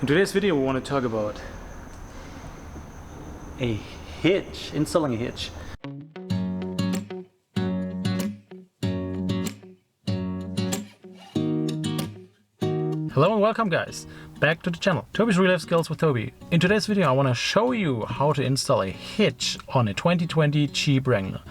In today's video we want to talk about a hitch, installing a hitch. Hello and welcome guys, back to the channel. Toby's Real Life Skills with Toby. In today's video I want to show you how to install a hitch on a 2020 Jeep Wrangler.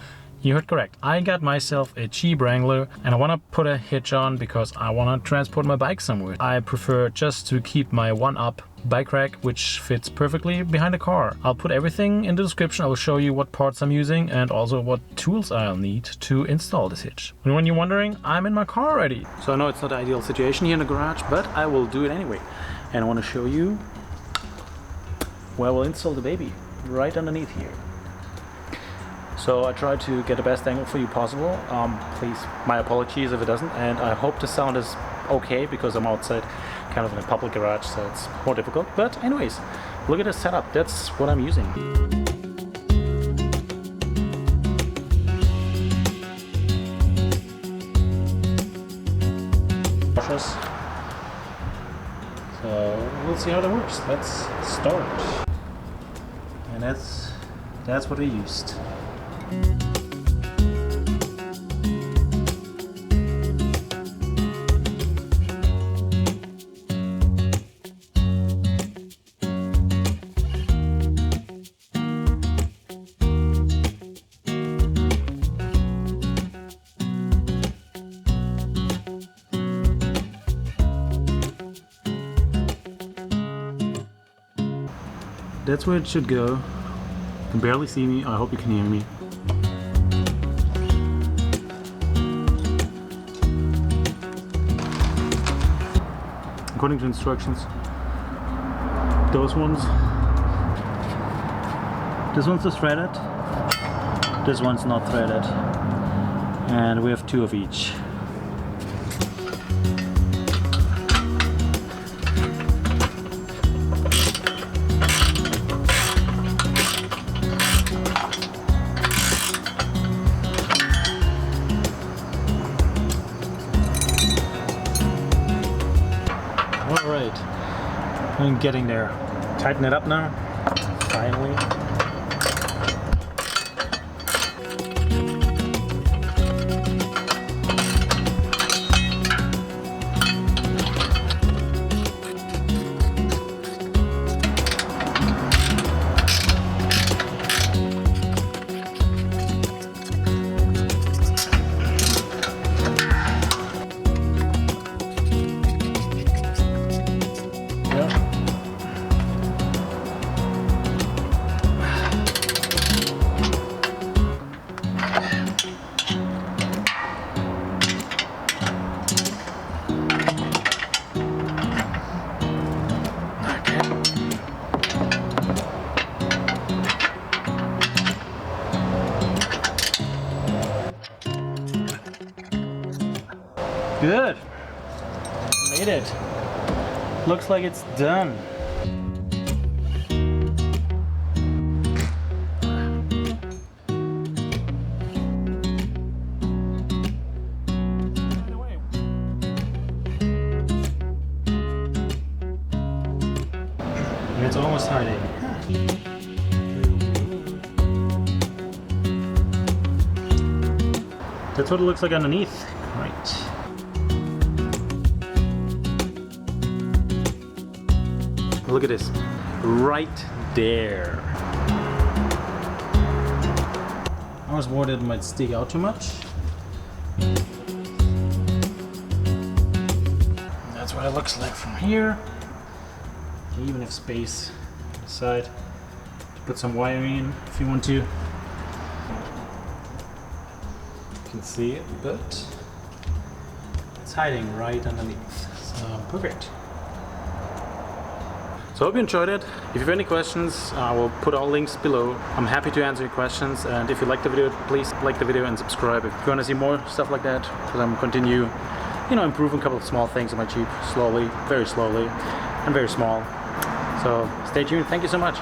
You heard correct, I got myself a Jeep Wrangler and I want to put a hitch on because I want to transport my bike somewhere. I prefer just to keep my one-up bike rack, which fits perfectly behind the car. I'll put everything in the description. I will show you what parts I'm using and also what tools I'll need to install this hitch. And when you're wondering, I'm in my car already. So I know it's not the ideal situation here in the garage, but I will do it anyway. And I want to show you where we'll install the baby, right underneath here. So I tried to get the best angle for you possible. Please, my apologies if it doesn't, and I hope the sound is okay because I'm outside kind of in a public garage, so it's more difficult. But anyways, look at the setup. That's what I'm using. So we'll see how that works. Let's start. And that's what we used. That's where it should go. You can barely see me. I hope you can hear me. According to instructions, those ones, this one's is threaded, this one's not threaded, and we have two of each. Alright, I'm getting there. Tighten it up now, finally. Good. Made it. Looks like it's done. It's almost hiding. That's what it looks like underneath. Right. Look at this, right there. I was worried it might stick out too much. That's what it looks like from here. You even have space on the side to put some wiring in if you want to. You can see it, but it's hiding right underneath. So perfect. So I hope you enjoyed it. If you have any questions, I will put all links below. I'm happy to answer your questions, and if you like the video, please like the video and subscribe if you want to see more stuff like that, because I'm continue, improving a couple of small things on my Jeep, slowly, very slowly, and very small. So stay tuned. Thank you so much.